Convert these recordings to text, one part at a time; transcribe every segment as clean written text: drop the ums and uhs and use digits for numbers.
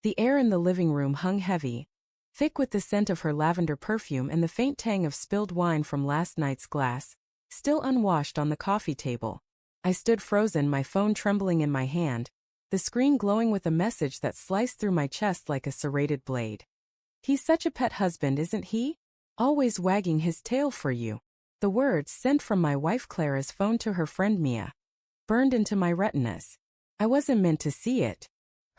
The air in the living room hung heavy, thick with the scent of her lavender perfume and the faint tang of spilled wine from last night's glass, still unwashed on the coffee table. I stood frozen, my phone trembling in my hand, the screen glowing with a message that sliced through my chest like a serrated blade. "He's such a pet husband, isn't he? Always wagging his tail for you." The words, sent from my wife Clara's phone to her friend Mia, burned into my retinas. I wasn't meant to see it.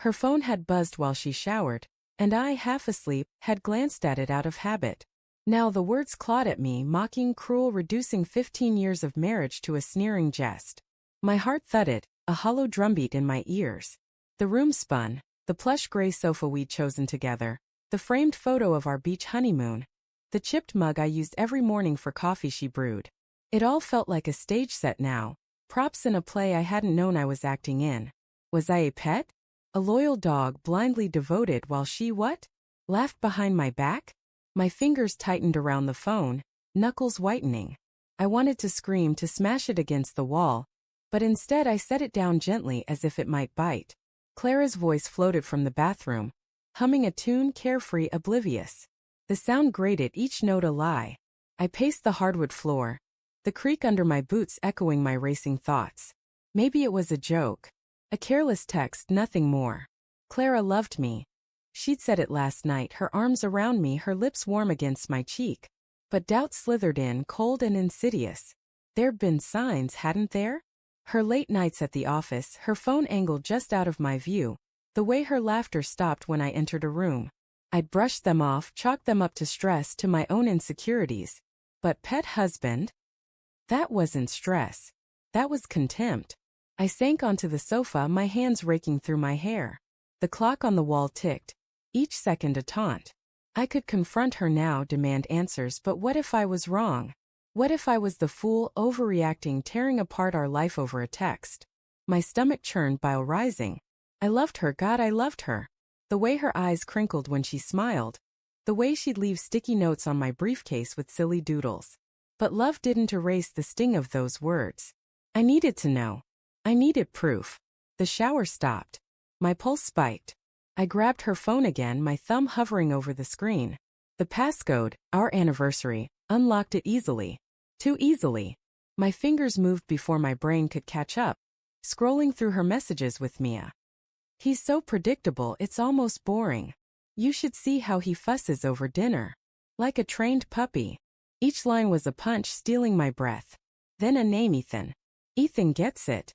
Her phone had buzzed while she showered, and I, half asleep, had glanced at it out of habit. Now the words clawed at me, mocking, cruel, reducing 15 years of marriage to a sneering jest. My heart thudded, a hollow drumbeat in my ears. The room spun, the plush gray sofa we'd chosen together, the framed photo of our beach honeymoon, the chipped mug I used every morning for coffee she brewed. It all felt like a stage set now, props in a play I hadn't known I was acting in. Was I a pet? A loyal dog blindly devoted while she what? Laughed behind my back? My fingers tightened around the phone, knuckles whitening. I wanted to scream, to smash it against the wall, but instead I set it down gently as if it might bite. Clara's voice floated from the bathroom, humming a tune, carefree, oblivious. The sound grated, each note a lie. I paced the hardwood floor, the creak under my boots echoing my racing thoughts. Maybe it was a joke. A careless text, nothing more. Clara loved me. She'd said it last night, her arms around me, her lips warm against my cheek. But doubt slithered in, cold and insidious. There'd been signs, hadn't there? Her late nights at the office, her phone angled just out of my view, the way her laughter stopped when I entered a room. I'd brushed them off, chalked them up to stress, to my own insecurities. But pet husband? That wasn't stress. That was contempt. I sank onto the sofa, my hands raking through my hair. The clock on the wall ticked, each second a taunt. I could confront her now, demand answers, but what if I was wrong? What if I was the fool, overreacting, tearing apart our life over a text? My stomach churned, bile rising. I loved her, God, I loved her. The way her eyes crinkled when she smiled. The way she'd leave sticky notes on my briefcase with silly doodles. But love didn't erase the sting of those words. I needed to know. I needed proof. The shower stopped. My pulse spiked. I grabbed her phone again, my thumb hovering over the screen. The passcode, our anniversary, unlocked it easily. Too easily. My fingers moved before my brain could catch up, scrolling through her messages with Mia. "He's so predictable, it's almost boring. You should see how he fusses over dinner. Like a trained puppy." Each line was a punch, stealing my breath. Then a name, Ethan. Ethan gets it.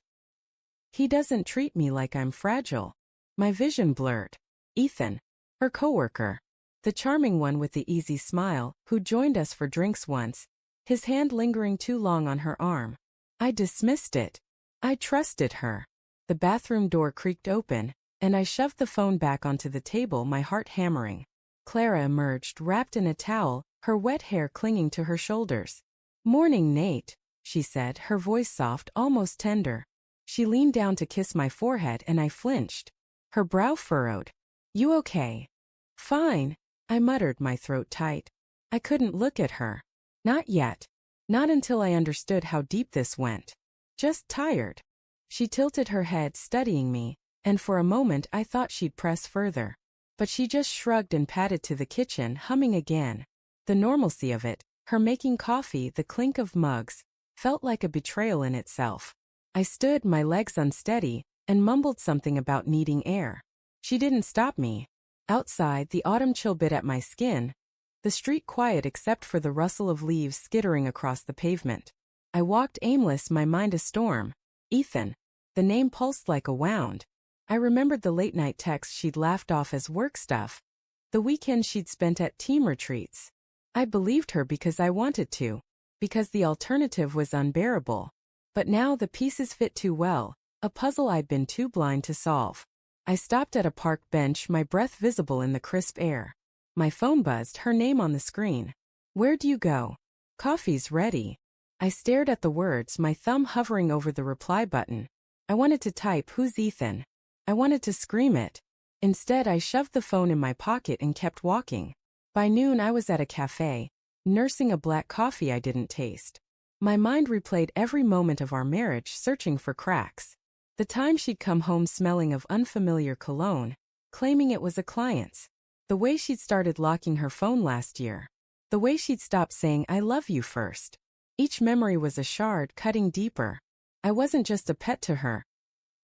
He doesn't treat me like I'm fragile. My vision blurred. Ethan, her coworker. The charming one with the easy smile, who joined us for drinks once, his hand lingering too long on her arm. I dismissed it. I trusted her. The bathroom door creaked open, and I shoved the phone back onto the table, my heart hammering. Clara emerged, wrapped in a towel, her wet hair clinging to her shoulders. "Morning, Nate," she said, her voice soft, almost tender. She leaned down to kiss my forehead and I flinched. Her brow furrowed. "You okay?" "Fine," I muttered, my throat tight. I couldn't look at her. Not yet. Not until I understood how deep this went. Just tired. She tilted her head, studying me, and for a moment I thought she'd press further. But she just shrugged and padded to the kitchen, humming again. The normalcy of it, her making coffee, the clink of mugs, felt like a betrayal in itself. I stood, my legs unsteady, and mumbled something about needing air. She didn't stop me. Outside, the autumn chill bit at my skin, the street quiet except for the rustle of leaves skittering across the pavement. I walked aimless, my mind a storm. Ethan. The name pulsed like a wound. I remembered the late-night texts she'd laughed off as work stuff, the weekends she'd spent at team retreats. I believed her because I wanted to, because the alternative was unbearable. But now the pieces fit too well, a puzzle I'd been too blind to solve. I stopped at a park bench, my breath visible in the crisp air. My phone buzzed, her name on the screen. "Where do you go?" "Coffee's ready." I stared at the words, my thumb hovering over the reply button. I wanted to type, "Who's Ethan?" I wanted to scream it. Instead, I shoved the phone in my pocket and kept walking. By noon, I was at a cafe, nursing a black coffee I didn't taste. My mind replayed every moment of our marriage, searching for cracks. The time she'd come home smelling of unfamiliar cologne, claiming it was a client's. The way she'd started locking her phone last year. The way she'd stopped saying I love you first. Each memory was a shard cutting deeper. I wasn't just a pet to her.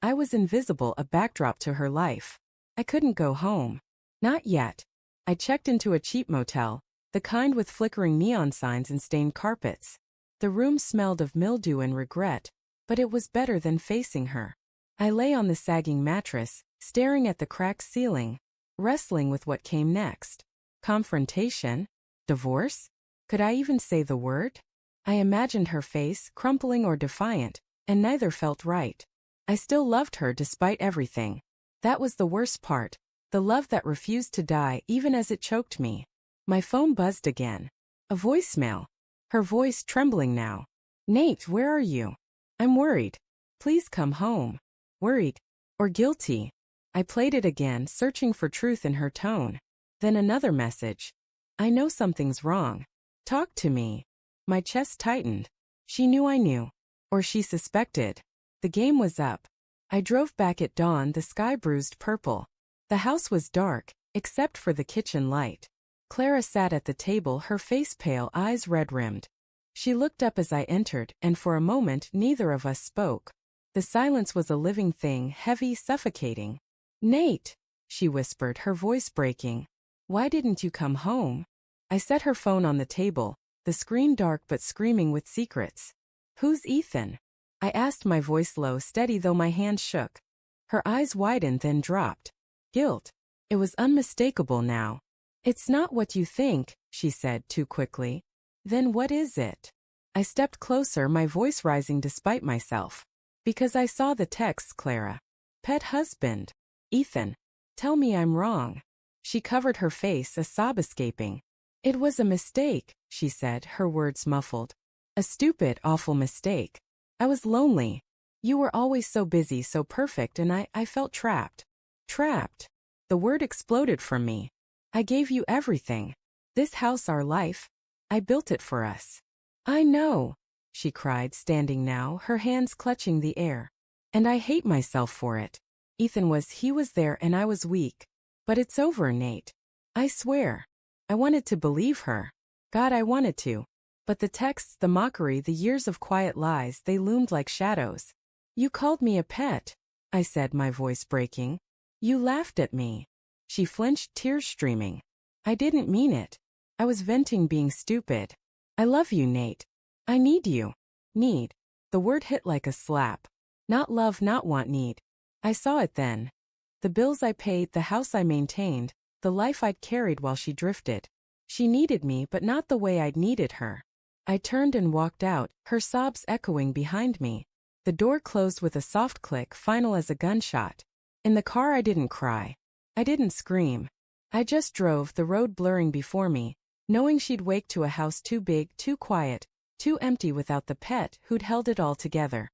I was invisible, a backdrop to her life. I couldn't go home. Not yet. I checked into a cheap motel, the kind with flickering neon signs and stained carpets. The room smelled of mildew and regret, but it was better than facing her. I lay on the sagging mattress, staring at the cracked ceiling, wrestling with what came next. Confrontation? Divorce? Could I even say the word? I imagined her face, crumpling or defiant, and neither felt right. I still loved her despite everything. That was the worst part, the love that refused to die even as it choked me. My phone buzzed again. A voicemail. Her voice trembling now. Nate, where are you? I'm worried. Please come home. Worried. Or guilty. I played it again, searching for truth in her tone. Then another message. I know something's wrong. Talk to me. My chest tightened. She knew I knew. Or she suspected. The game was up. I drove back at dawn, the sky bruised purple. The house was dark, except for the kitchen light. Clara sat at the table, her face pale, eyes red-rimmed. She looked up as I entered, and for a moment neither of us spoke. The silence was a living thing, heavy, suffocating. Nate, she whispered, her voice breaking. Why didn't you come home? I set her phone on the table, the screen dark but screaming with secrets. Who's Ethan? I asked, my voice low, steady though my hands shook. Her eyes widened then dropped. Guilt. It was unmistakable now. It's not what you think, she said too quickly. Then what is it? I stepped closer, my voice rising despite myself. Because I saw the texts, Clara. Pet husband. Ethan. Tell me I'm wrong. She covered her face, a sob escaping. It was a mistake, she said, her words muffled. A stupid, awful mistake. I was lonely. You were always so busy, so perfect, and I felt trapped. Trapped. The word exploded from me. I gave you everything. This house, our life. I built it for us. I know, she cried, standing now, her hands clutching the air. And I hate myself for it. He was there and I was weak. But it's over, Nate. I swear. I wanted to believe her. God, I wanted to. But the texts, the mockery, the years of quiet lies, they loomed like shadows. You called me a pet, I said, my voice breaking. You laughed at me. She flinched, tears streaming. I didn't mean it. I was venting, being stupid. I love you, Nate. I need you. Need. The word hit like a slap. Not love, not want, need. I saw it then. The bills I paid, the house I maintained, the life I'd carried while she drifted. She needed me, but not the way I'd needed her. I turned and walked out, her sobs echoing behind me. The door closed with a soft click, final as a gunshot. In the car I didn't cry. I didn't scream. I just drove, the road blurring before me, knowing she'd wake to a house too big, too quiet, too empty without the pet who'd held it all together.